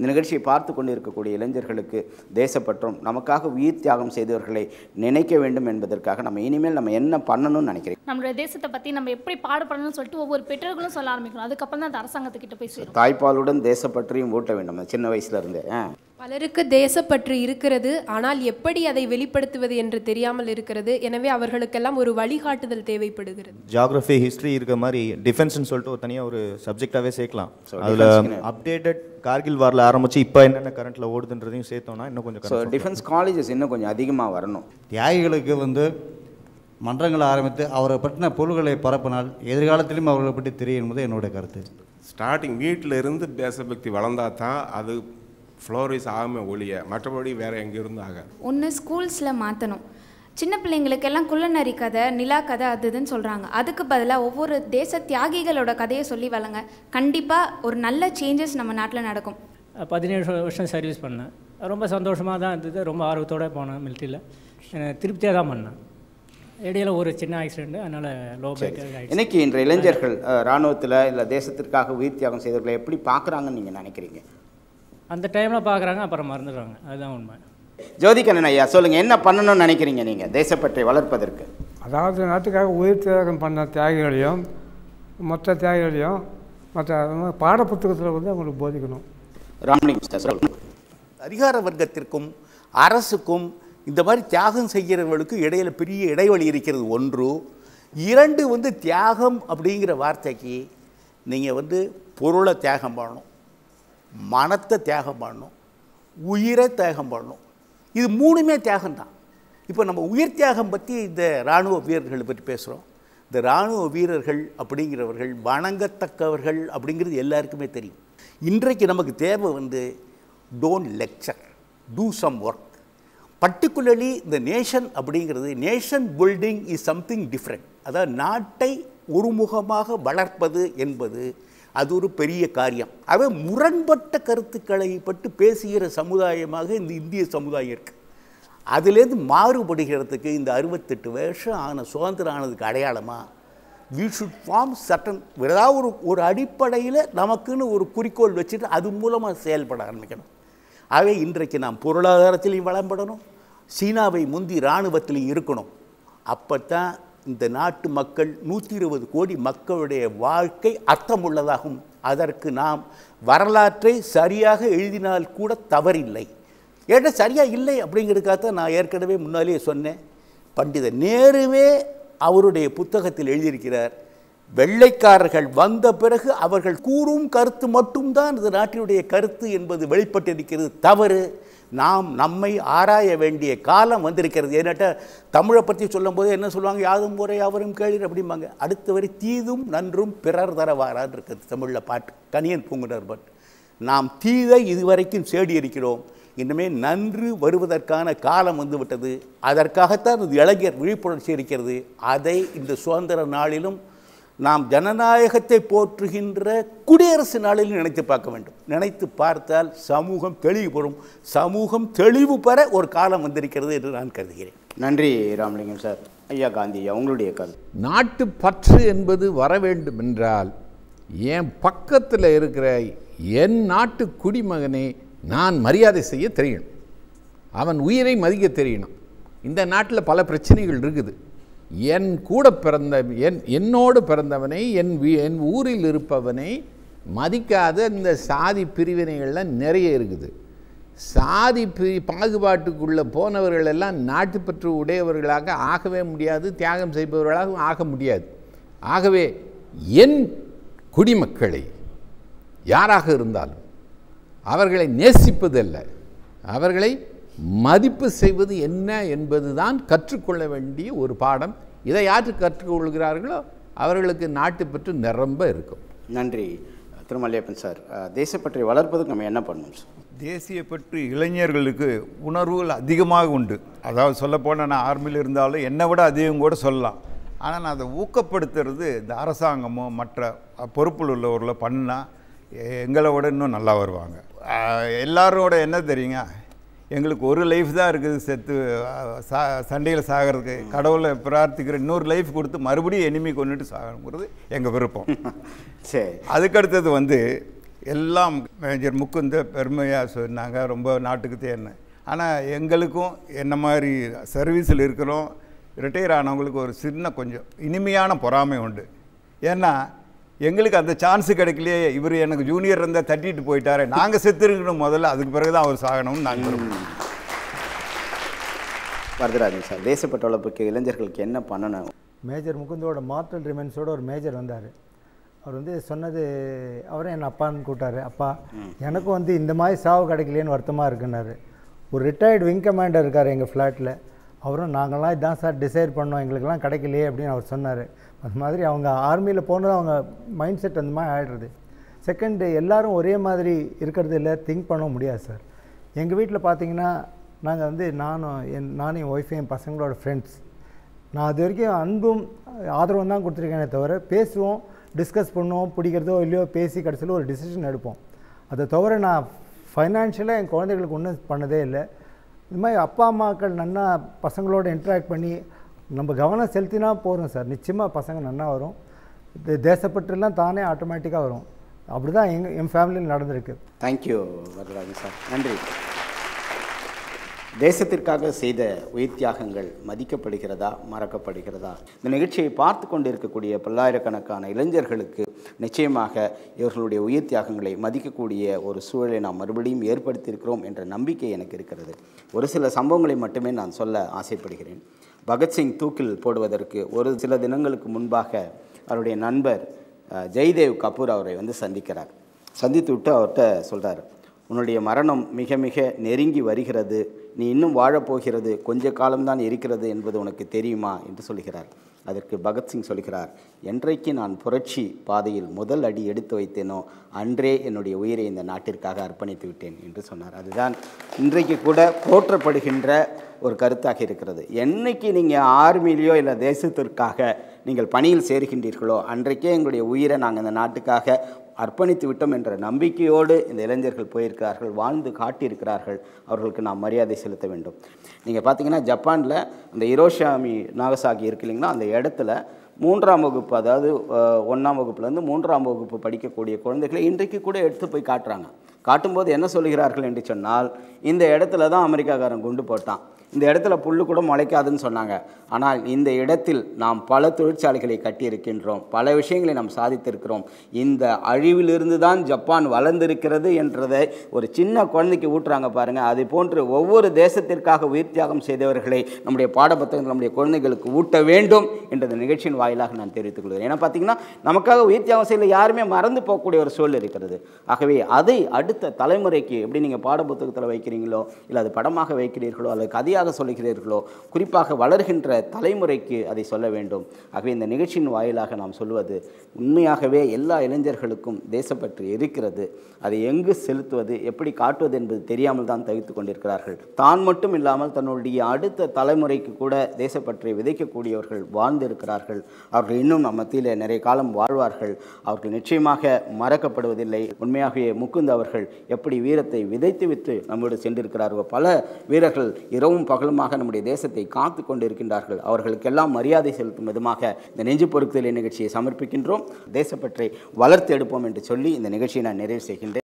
இந்த நிகழ்ச்சியை பார்த்து கொண்டு இருக்கக்கூடிய இளைஞர்களுக்கு தேசப்பற்றும் நமக்காக உயிர் தியாகம் செய்தவர்களை நினைக்க வேண்டும் என்பதற்காக நம்ம இனிமேல் நம்ம என்ன பண்ணணும்னு நினைக்கிறேன். நம்மளுடைய தேசத்தை பற்றி நம்ம எப்படி பாடுபடணும்னு சொல்லிட்டு ஒவ்வொரு பெற்றோர்களும் சொல்ல ஆரம்பிக்கணும். அதுக்கப்புறம் தான் அந்த அரசாங்கத்துக்கிட்ட போய் சேரும். தாய்ப்பாலுடன் தேசப்பற்றியும் ஊட்ட வேண்டும் சின்ன வயசுல இருந்தே. பலருக்கு தேசப்பற்று இருக்கிறது, ஆனால் எப்படி அதை வெளிப்படுத்துவது என்று தெரியாமல் இருக்கிறது. எனவே அவர்களுக்கெல்லாம் ஒரு வழிகாட்டுதல் தேவைப்படுகிறது. ஜியாகிரபி ஹிஸ்ட்ரி இருக்க மாதிரி டிஃபென்ஸ்னு சொல்லிட்டு ஒரு தனியாக ஒரு சப்ஜெக்டாகவே சேர்க்கலாம். அதில் அப்டேட்டட் கார்கில் வாரில் ஆரம்பிச்சு இப்போ என்னென்ன கரண்ட்டில் ஓடுதுன்றதையும் சேர்த்தோம்னா இன்னும் கொஞ்சம் டிஃபென்ஸ் காலேஜஸ் இன்னும் கொஞ்சம் அதிகமாக வரணும். தியாகிகளுக்கு மன்றங்களை ஆரம்பித்து அவரை பற்றின பொருள்களை பரப்பினால் எதிர்காலத்திலும் அவர்களை பற்றி தெரியும் என்பது என்னுடைய கருத்து. ஸ்டார்டிங் வீட்டில் இருந்து தேசபக்தி வளர்ந்தா தான் அது ஃப்ளோரிஸ் ஆகாம ஒழிய மற்றபடி வேறு எங்கேருந்து ஆகாது. ஒன்று ஸ்கூல்ஸில் மாற்றணும். சின்ன பிள்ளைங்களுக்கெல்லாம் குள்ளநரி கதை, நிலா கதை அதுன்னு சொல்கிறாங்க. அதுக்கு பதிலாக ஒவ்வொரு தேச தியாகிகளோட கதையை சொல்லி வளங்க. கண்டிப்பாக ஒரு நல்ல சேஞ்சஸ் நம்ம நாட்டில் நடக்கும். 17 வருஷம் சர்வீஸ் பண்ணேன். ரொம்ப சந்தோஷமாக தான் இருந்தது. ரொம்ப ஆர்வத்தோடு போனேன் மிலிட்ரியில். திருப்தியாக தான் பண்ணேன். இடையில ஒரு சின்ன ஆக்சிடென்ட், அதனால் லோ பேக். இன்னைக்கு இன்றைய இளைஞர்கள் இராணுவத்தில் இல்லை தேசத்திற்காக உயிர் தியாகம் செய்தவர்களை எப்படி பார்க்குறாங்கன்னு நீங்கள் நினைக்கிறீங்க? அந்த டைமில் பார்க்குறாங்க, அப்புறம் மறந்துடுறாங்க. அதுதான் உண்மை. ஜோதிகண்ணன் ஐயா சொல்லுங்கள், என்ன பண்ணணும்னு நினைக்கிறீங்க நீங்கள் தேசப்பற்றை வளர்ப்பதற்கு? அதாவது நாட்டுக்காக உயிர் தியாகம் பண்ண தியாகிகளையும் மற்ற தியாகிகளையும் மற்ற பாடப்புத்தகத்தில் அவங்களுக்கு போதிக்கணும். ராமலிங்கம் சார் சொல்லுங்கள். அதிகார வர்க்கத்திற்கும் அரசுக்கும் இந்த மாதிரி தியாகம் செய்கிறவர்களுக்கு இடையில பெரிய இடைவெளி இருக்கிறது. ஒன்று. இரண்டு, தியாகம் அப்படிங்கிற வார்த்தைக்கு நீங்கள் பொருளை தியாகம் பண்ணணும், மனத்தை தியாகம் பண்ணணும், உயிரை தியாகம் பண்ணணும். இது மூணுமே தியாகம்தான். இப்போ நம்ம உயிர் தியாகம் பற்றி இந்த இராணுவ வீரர்களை பற்றி பேசுகிறோம். இந்த இராணுவ வீரர்கள் அப்படிங்கிறவர்கள் வணங்கத்தக்கவர்கள் அப்படிங்கிறது எல்லாருக்குமே தெரியும். இன்றைக்கு நமக்கு தேவை don't lecture, do some work. Particularly இந்த நேஷன் அப்படிங்கிறது, nation building is something different. அதாவது நாட்டை ஒருமுகமாக வளர்ப்பது என்பது அது ஒரு பெரிய காரியம். அவை முரண்பட்ட கருத்துக்களை பற்றி பேசுகிற சமுதாயமாக இந்த இந்திய சமுதாயம் இருக்குது. அதுலேருந்து மாறுபடுகிறதுக்கு இந்த 68 வருஷம் ஆன சுதந்திரம் ஆனதுக்கு அடையாளமாக வி ஷுட் ஃபார்ம் சட்டன், ஏதாவது ஒரு அடிப்படையில் நமக்குன்னு ஒரு குறிக்கோள் வச்சுட்டு அது மூலமாக செயல்பட ஆரம்பிக்கணும். ஆகவே இன்றைக்கு நாம் பொருளாதாரத்திலையும் வளம்படணும், சீனாவை முந்தி இராணுவத்திலையும் இருக்கணும். அப்போ தான் இந்த நாட்டு மக்கள் 120 கோடி மக்களுடைய வாழ்க்கை அர்த்தமுள்ளதாகும். அதற்கு நாம் வரலாற்றை சரியாக எழுதினால் கூட தவறில்லை. ஏன்னா சரியாக இல்லை அப்படிங்கிறதுக்காகத்தான் நான் ஏற்கனவே முன்னாலேயே சொன்னேன். பண்டித நேருவே அவருடைய புத்தகத்தில் எழுதியிருக்கிறார், வெள்ளைக்காரர்கள் வந்த பிறகு அவர்கள் கூறும் கருத்து மட்டும்தான் இந்த நாட்டினுடைய கருத்து என்பது வெளிப்பட்டிருக்கிறது. தவறு. நாம் நம்மை ஆராய வேண்டிய காலம் வந்திருக்கிறது. ஏன்னாட்டா தமிழை பற்றி சொல்லும் போது என்ன சொல்லுவாங்க, யாதும் முறை அவரும் கேளீர் அப்படிம்பாங்க. அடுத்த வரை தீதும் நன்றும் பிறர் தரவாரான்னு இருக்கிறது தமிழில் பாட்டு, கணியன் பூங்குனர் பாட்டு. நாம் தீதை இதுவரைக்கும் சேடி இருக்கிறோம், இனிமேல் நன்று வருவதற்கான காலம் வந்துவிட்டது. அதற்காகத்தான் இந்த இளைஞர் விழிப்புணர்ச்சி இருக்கிறது. அதை இந்த சுதந்திர நாளிலும் நாம் ஜனநாயகத்தை போற்றுகின்ற குடியரசு நாளிலும் நினைத்து பார்க்க வேண்டும். நினைத்து பார்த்தால் சமூகம் தெளிவு பெறும். சமூகம் தெளிவு பெற ஒரு காலம் வந்திருக்கிறது என்று நான் கருதுகிறேன். நன்றி ராமலிங்கம் சார். ஐயா காந்தி ஐயா, உங்களுடைய கருத்து? நாட்டு பற்று என்பது வர வேண்டும் என்றால் என் பக்கத்தில் இருக்கிற என் நாட்டு குடிமகனை நான் மரியாதை செய்ய தெரியணும், அவன் உயிரை மதிக்க தெரியணும். இந்த நாட்டில் பல பிரச்சனைகள் இருக்குது. என் கூட பிறந்த என்னோடு பிறந்தவனை, என் ஊரில் இருப்பவனை மதிக்காத இந்த சாதி பிரிவினைகள்லாம் நிறைய இருக்குது. சாதி பாகுபாட்டுக்குள்ளே போனவர்கள் எல்லாம் நாட்டுப்பற்று உடையவர்களாக ஆகவே முடியாது, தியாகம் செய்பவர்களாக ஆக முடியாது. ஆகவே என் குடிமக்களை யாராக இருந்தாலும் அவர்களை நேசிப்பதல்ல, அவர்களை மதிப்பு செய்வது என்ன என்பதுதான் கற்றுக்கொள்ள வேண்டிய ஒரு பாடம். இதை யார் கற்றுக்கொள்கிறார்களோ அவர்களுக்கு நாட்டுப்பற்று நிரம்ப இருக்கும். நன்றி திருமலையப்பன் சார். தேசப்பற்றை வளர்ப்பதுக்கு நம்ம என்ன பண்ணணும் சார்? தேசியப்பற்று இளைஞர்களுக்கு உணர்வுகள் அதிகமாக உண்டு. அதாவது சொல்லப்போனால் நான் ஆர்மியில் இருந்தாலும் என்னை விட அதிகம் கூட சொல்லலாம். ஆனால் நான் அதை ஊக்கப்படுத்துறது இந்த அரசாங்கமோ மற்ற பொறுப்பில் உள்ளவர்களோ பண்ணால் எங்களை விட இன்னும் நல்லா வருவாங்க. எல்லாரோட என்ன தெரியுங்க, எங்களுக்கு ஒரு லைஃப் தான் இருக்குது, செத்து சண்டையில் சாகிறதுக்கு. கடவுளை பிரார்த்திக்கிற இன்னொரு லைஃப் கொடுத்து மறுபடியும் எனிமி கொண்டுட்டு சாகணுங்கிறது எங்கள் விருப்பம். சரி. அதுக்கடுத்தது எல்லாம் மேஜர் முகுந்த பெருமையாக சொன்னாங்க, ரொம்ப நாட்டுக்கு தேர்னு. ஆனால் எங்களுக்கும் என்ன மாதிரி சர்வீஸில் இருக்கிறோம் ரிட்டையர் ஆனவங்களுக்கு ஒரு சின்ன கொஞ்சம் இனிமையான பொறாமை உண்டு. ஏன்னா எங்களுக்கு அந்த சான்ஸு கிடைக்கலையே, இவர் எனக்கு ஜூனியர் இருந்தால் தட்டிட்டு போயிட்டாரு, நாங்கள் செத்துருக்கணும் முதல்ல, அதுக்கு பிறகு தான் அவர் சாகணும்னு நாங்கள் விரும்புகிறோம். வரதராஜன் சார், தேசப்பட்ட வளர்ப்புக்கு இளைஞர்களுக்கு என்ன பண்ணணும்? மேஜர் முகுந்தோட மார்டல் ரிமென்ஸோட ஒரு மேஜர் வந்தார். அவர் வந்து சொன்னது, அவரும் என் அப்பான்னு கூப்பிட்டாரு. அப்பா எனக்கும் வந்து இந்த மாதிரி சாவு கிடைக்கலையேன்னு வருத்தமாக இருக்குன்னாரு. ஒரு ரிட்டையர்டு விங் கமாண்டர் இருக்கார் எங்கள் ஃப்ளாட்டில், அவரும் நாங்கள்லாம் இதான் சார் டிசைட் பண்ணோம், எங்களுக்கெல்லாம் கிடைக்கலையே அப்படின்னு அவர் சொன்னார். அது மாதிரி அவங்க ஆர்மியில் போனது அவங்க மைண்ட் செட் அந்த மாதிரி ஆகிடுறது. செகண்டு, எல்லோரும் ஒரே மாதிரி இருக்கிறது இல்லை, திங்க் பண்ண முடியாது சார். எங்கள் வீட்டில் பார்த்தீங்கன்னா நாங்கள் வந்து நானும் என் ஒய்ஃபு என் பசங்களோட ஃப்ரெண்ட்ஸ், நான் அது வரைக்கும் அன்பும் ஆதரவும் தான் கொடுத்துருக்கேனே தவிர பேசுவோம், டிஸ்கஸ் பண்ணுவோம், பிடிக்கிறதோ இல்லையோ பேசி கடைசியில் ஒரு டிசிஷன் எடுப்போம். அதை தவிர நான் ஃபைனான்ஷியலாக என் குழந்தைகளுக்கு ஒன்றும் பண்ணதே இல்லை. இது மாதிரி அப்பா அம்மாக்கள் நன்னா பசங்களோட இன்ட்ராக்ட் பண்ணி நம்ம கவனம் செலுத்தினா போகிறோம் சார், நிச்சயமாக பசங்க நன்னா வரும். தேசப்பற்றுலாம் தானே ஆட்டோமேட்டிக்காக வரும். அப்படி தான் என் ஃபேமிலியில் நடந்திருக்கு. தேங்க்யூ வரதராஜன் சார், நன்றி. தேசத்திற்காக செய்த உயிர் தியாகங்கள் மதிக்கப்படுகிறதா, மறக்கப்படுகிறதா? இந்த நிகழ்ச்சியை பார்த்து கொண்டு இருக்கக்கூடிய பல்லாயிரக்கணக்கான இளைஞர்களுக்கு நிச்சயமாக இவர்களுடைய உயிர் தியாகங்களை மதிக்கக்கூடிய ஒரு சூழலை நாம் மறுபடியும் ஏற்படுத்தியிருக்கிறோம் என்ற நம்பிக்கை எனக்கு இருக்கிறது. ஒரு சில சம்பவங்களை மட்டுமே நான் சொல்ல ஆசைப்படுகிறேன். பகத்சிங் தூக்கில் போடுவதற்கு ஒரு சில தினங்களுக்கு முன்பாக அவருடைய நண்பர் ஜெய்தேவ் கபூர் அவரை வந்து சந்திக்கிறார். சந்தித்து விட்டு அவர்கிட்ட சொல்கிறார், உன்னுடைய மரணம் மிக மிக நெருங்கி வருகிறது, நீ இன்னும் வாழப்போகிறது கொஞ்ச காலம்தான் இருக்கிறது என்பது உனக்கு தெரியுமா என்று சொல்கிறார். அதற்கு பகத்சிங் சொல்கிறார், என்றைக்கு நான் புரட்சி பாதையில் முதல் அடி எடுத்து வைத்தேனோ அன்றே என்னுடைய உயிரை இந்த நாட்டிற்காக அர்ப்பணித்து விட்டேன் என்று சொன்னார். அதுதான் இன்றைக்கு கூட போற்றப்படுகின்ற ஒரு கருத்தாக இருக்கிறது. என்னைக்கு நீங்கள் ஆர்மியிலையோ இல்லை தேசத்திற்காக நீங்கள் பணியில் சேர்கின்றீர்களோ அன்றைக்கே எங்களுடைய உயிரை நாங்கள் இந்த நாட்டுக்காக அர்ப்பணித்து விட்டோம் என்ற நம்பிக்கையோடு இந்த இளைஞர்கள் போயிருக்கிறார்கள், வாழ்ந்து காட்டியிருக்கிறார்கள். அவர்களுக்கு நாம் மரியாதை செலுத்த வேண்டும். நீங்கள் பார்த்தீங்கன்னா ஜப்பானில் அந்த ஹிரோஷிமா நாகசாகி இருக்கு இல்லைங்களா, அந்த இடத்துல 3ஆம் வகுப்பு, அதாவது 1ஆம் வகுப்புலேருந்து 3ஆம் வகுப்பு படிக்கக்கூடிய குழந்தைகளை இன்றைக்கு கூட எடுத்து போய் காட்டுறாங்க. காட்டும்போது என்ன சொல்கிறார்கள் என்று சொன்னால், இந்த இடத்துல தான் அமெரிக்காக்காரன் குண்டு போட்டான், இந்த இடத்துல புல்லு கூட முளைக்காதுன்னு சொன்னாங்க. ஆனால் இந்த இடத்தில் நாம் பல தொழிற்சாலைகளை கட்டியிருக்கின்றோம், பல விஷயங்களை நாம் சாதித்திருக்கிறோம். இந்த அழிவிலிருந்து தான் ஜப்பான் வளர்ந்திருக்கிறது என்றதை ஒரு சின்ன குழந்தைக்கு ஊட்டுறாங்க பாருங்கள். அது போன்று ஒவ்வொரு தேசத்திற்காக உயிர் தியாகம் செய்தவர்களை நம்முடைய பாடப்புத்தகங்கள் நம்முடைய குழந்தைகளுக்கு ஊட்ட வேண்டும் என்ற நிகழ்ச்சியின் வாயிலாக நான் தெரிவித்துக் கொள்கிறேன். ஏன்னா பார்த்தீங்கன்னா நமக்காக உயிர் தியாகம் செய்யல யாருமே மறந்து போகக்கூடிய ஒரு சூழல் இருக்கிறது. ஆகவே அதை அடுத்த தலைமுறைக்கு எப்படி நீங்கள் பாடப்புத்தகத்தில் வைக்கிறீங்களோ, இல்லை அது படமாக வைக்கிறீர்களோ, அல்லது கதையாக சொல்லுகிறீர்களோ, குறிப்பாக வளர்கின்ற தலைமுறைக்கு அதை சொல்ல வேண்டும். ஆகவே இந்த நிகழ்ச்சியின் வாயிலாக நாம் சொல்வது, உண்மையாகவே எல்லா இளைஞர்களுக்கும் தேசப்பற்று இருக்கிறது. அதை எங்கு செலுத்துவது, எப்படி காட்டுவது என்பது தெரியாமல் தான் தவித்து கொண்டிருக்கிறார்கள். தான் மட்டும் இல்லாமல் தன்னுடைய அடுத்த தலைமுறைக்கு கூட தேசப்பற்றை விதைக்கக்கூடியவர்கள் வாழ்ந்திருக்கிறார்கள். அவர்கள் இன்னும் நம்ம மத்தியில் நிறைய காலம் வாழ்வார்கள். அவர்கள் நிச்சயமாக மறக்கப்படுவதில்லை. உண்மையாகவே முகுந்த் அவர்கள் எப்படி வீரத்தை விதைத்துவிட்டு நம்மோடு சென்றிருக்கிறார்கள். பல வீரர்கள் இரவும் பகலுமாக நம்முடைய தேசத்தை காத்து கொண்டிருக்கின்றார்கள். அவர்களுக்கெல்லாம் மரியாதை செலுத்தும் விதமாக இந்த நெஞ்சு பொறுக்குதல் நிகழ்ச்சியை சமர்ப்பிக்கின்றோம். தேசப்பற்றை வளர்த்து எடுப்போம் என்று சொல்லி இந்த நிகழ்ச்சியை நான் நிறைவு செய்கின்றேன்.